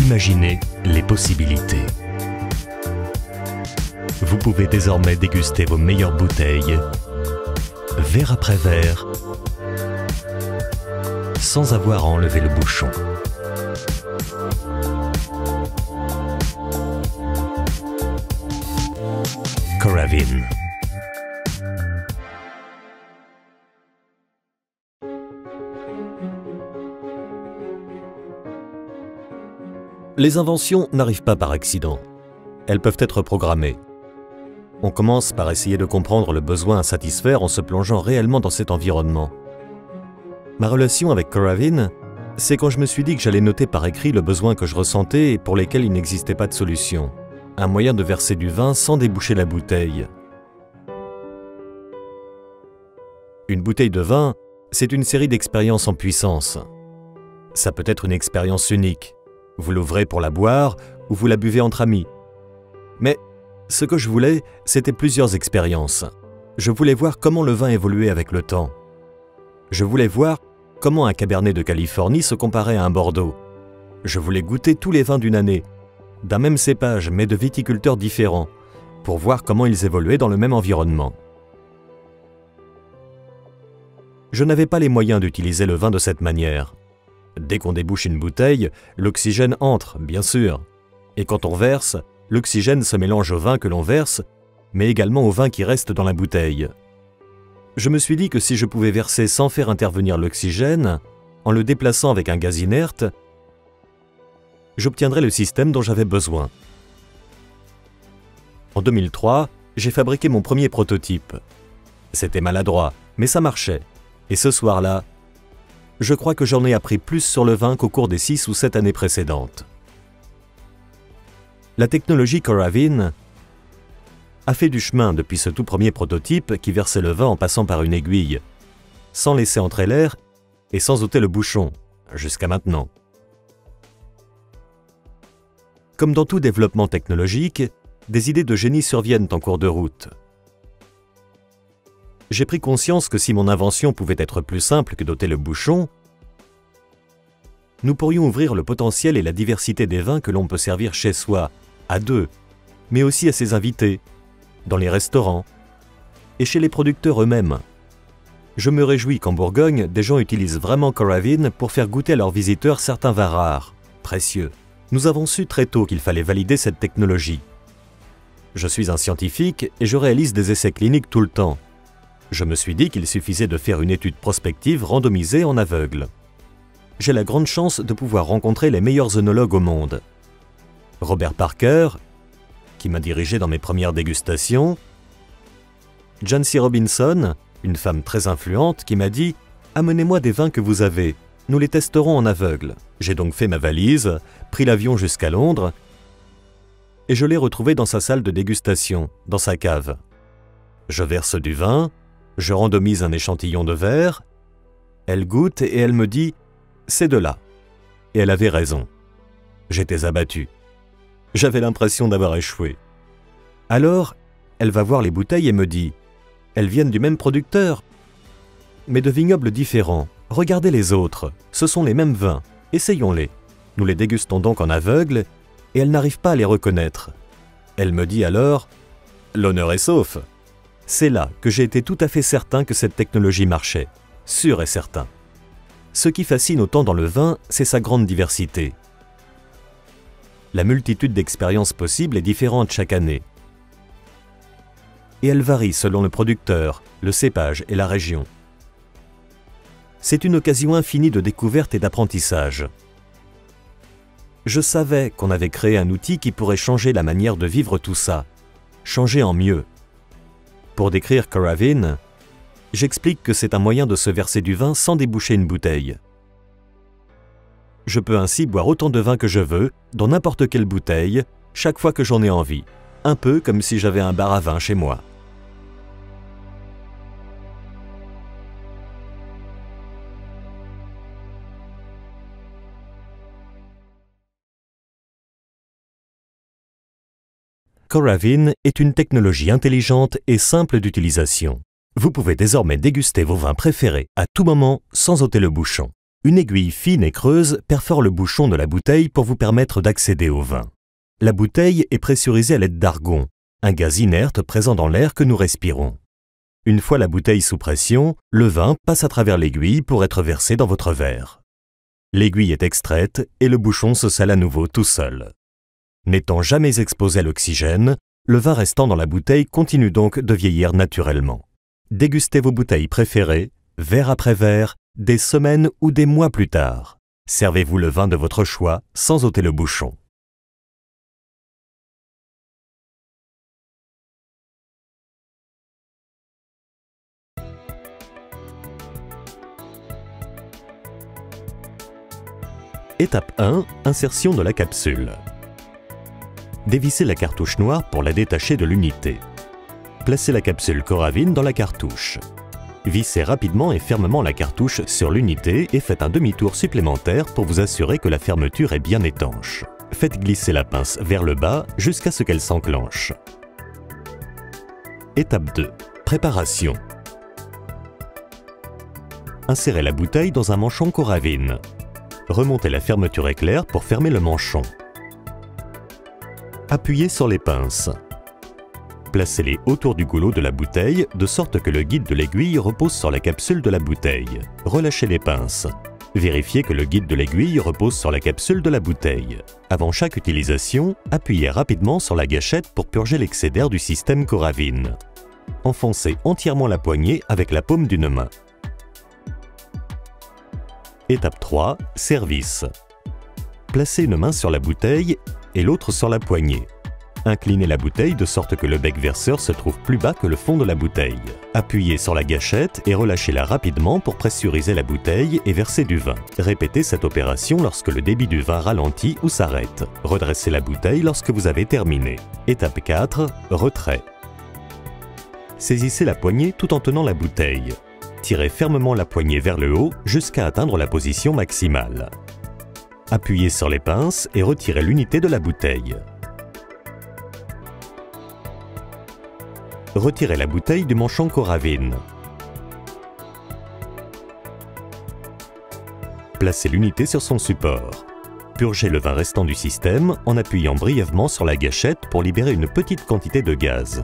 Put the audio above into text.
Imaginez les possibilités. Vous pouvez désormais déguster vos meilleures bouteilles, verre après verre, sans avoir à enlever le bouchon. Coravin. Les inventions n'arrivent pas par accident. Elles peuvent être programmées. On commence par essayer de comprendre le besoin à satisfaire en se plongeant réellement dans cet environnement. Ma relation avec Coravin, c'est quand je me suis dit que j'allais noter par écrit le besoin que je ressentais et pour lesquels il n'existait pas de solution. Un moyen de verser du vin sans déboucher la bouteille. Une bouteille de vin, c'est une série d'expériences en puissance. Ça peut être une expérience unique. Vous l'ouvrez pour la boire ou vous la buvez entre amis. Mais ce que je voulais, c'était plusieurs expériences. Je voulais voir comment le vin évoluait avec le temps. Je voulais voir comment un Cabernet de Californie se comparait à un Bordeaux. Je voulais goûter tous les vins d'une année, d'un même cépage mais de viticulteurs différents, pour voir comment ils évoluaient dans le même environnement. Je n'avais pas les moyens d'utiliser le vin de cette manière. Dès qu'on débouche une bouteille, l'oxygène entre, bien sûr. Et quand on verse, l'oxygène se mélange au vin que l'on verse, mais également au vin qui reste dans la bouteille. Je me suis dit que si je pouvais verser sans faire intervenir l'oxygène, en le déplaçant avec un gaz inerte, j'obtiendrais le système dont j'avais besoin. En 2003, j'ai fabriqué mon premier prototype. C'était maladroit, mais ça marchait. Et ce soir-là, je crois que j'en ai appris plus sur le vin qu'au cours des 6 ou 7 années précédentes. La technologie Coravin a fait du chemin depuis ce tout premier prototype qui versait le vin en passant par une aiguille, sans laisser entrer l'air et sans ôter le bouchon, jusqu'à maintenant. Comme dans tout développement technologique, des idées de génie surviennent en cours de route. J'ai pris conscience que si mon invention pouvait être plus simple que d'ôter le bouchon, nous pourrions ouvrir le potentiel et la diversité des vins que l'on peut servir chez soi, à deux, mais aussi à ses invités, dans les restaurants et chez les producteurs eux-mêmes. Je me réjouis qu'en Bourgogne, des gens utilisent vraiment Coravin pour faire goûter à leurs visiteurs certains vins rares, précieux. Nous avons su très tôt qu'il fallait valider cette technologie. Je suis un scientifique et je réalise des essais cliniques tout le temps. Je me suis dit qu'il suffisait de faire une étude prospective randomisée en aveugle. J'ai la grande chance de pouvoir rencontrer les meilleurs œnologues au monde. Robert Parker, qui m'a dirigé dans mes premières dégustations, Jancy Robinson, une femme très influente, qui m'a dit « Amenez-moi des vins que vous avez, nous les testerons en aveugle ». J'ai donc fait ma valise, pris l'avion jusqu'à Londres, et je l'ai retrouvé dans sa salle de dégustation, dans sa cave. Je verse du vin, je randomise un échantillon de verre, elle goûte et elle me dit « c'est de là ». Et elle avait raison. J'étais abattu. J'avais l'impression d'avoir échoué. Alors, elle va voir les bouteilles et me dit « elles viennent du même producteur, mais de vignobles différents. Regardez les autres, ce sont les mêmes vins, essayons-les. » Nous les dégustons donc en aveugle et elle n'arrive pas à les reconnaître. Elle me dit alors « l'honneur est sauf ». C'est là que j'ai été tout à fait certain que cette technologie marchait, sûr et certain. Ce qui fascine autant dans le vin, c'est sa grande diversité. La multitude d'expériences possibles est différente chaque année. Et elle varie selon le producteur, le cépage et la région. C'est une occasion infinie de découverte et d'apprentissage. Je savais qu'on avait créé un outil qui pourrait changer la manière de vivre tout ça, changer en mieux. Pour décrire Coravin, j'explique que c'est un moyen de se verser du vin sans déboucher une bouteille. Je peux ainsi boire autant de vin que je veux, dans n'importe quelle bouteille, chaque fois que j'en ai envie, un peu comme si j'avais un bar à vin chez moi. Coravin est une technologie intelligente et simple d'utilisation. Vous pouvez désormais déguster vos vins préférés à tout moment sans ôter le bouchon. Une aiguille fine et creuse perfore le bouchon de la bouteille pour vous permettre d'accéder au vin. La bouteille est pressurisée à l'aide d'argon, un gaz inerte présent dans l'air que nous respirons. Une fois la bouteille sous pression, le vin passe à travers l'aiguille pour être versé dans votre verre. L'aiguille est extraite et le bouchon se scelle à nouveau tout seul. N'étant jamais exposé à l'oxygène, le vin restant dans la bouteille continue donc de vieillir naturellement. Dégustez vos bouteilles préférées, verre après verre, des semaines ou des mois plus tard. Servez-vous le vin de votre choix sans ôter le bouchon. Étape 1. Insertion de la capsule. Dévissez la cartouche noire pour la détacher de l'unité. Placez la capsule Coravin dans la cartouche. Vissez rapidement et fermement la cartouche sur l'unité et faites un demi-tour supplémentaire pour vous assurer que la fermeture est bien étanche. Faites glisser la pince vers le bas jusqu'à ce qu'elle s'enclenche. Étape 2. Préparation. Insérez la bouteille dans un manchon Coravin. Remontez la fermeture éclair pour fermer le manchon. Appuyez sur les pinces. Placez-les autour du goulot de la bouteille de sorte que le guide de l'aiguille repose sur la capsule de la bouteille. Relâchez les pinces. Vérifiez que le guide de l'aiguille repose sur la capsule de la bouteille. Avant chaque utilisation, appuyez rapidement sur la gâchette pour purger l'excès d'air du système Coravin. Enfoncez entièrement la poignée avec la paume d'une main. Étape 3. Service. Placez une main sur la bouteille et l'autre sur la poignée. Inclinez la bouteille de sorte que le bec verseur se trouve plus bas que le fond de la bouteille. Appuyez sur la gâchette et relâchez-la rapidement pour pressuriser la bouteille et verser du vin. Répétez cette opération lorsque le débit du vin ralentit ou s'arrête. Redressez la bouteille lorsque vous avez terminé. Étape 4. Retrait. Saisissez la poignée tout en tenant la bouteille. Tirez fermement la poignée vers le haut jusqu'à atteindre la position maximale. Appuyez sur les pinces et retirez l'unité de la bouteille. Retirez la bouteille du manchon Coravin. Placez l'unité sur son support. Purgez le vin restant du système en appuyant brièvement sur la gâchette pour libérer une petite quantité de gaz.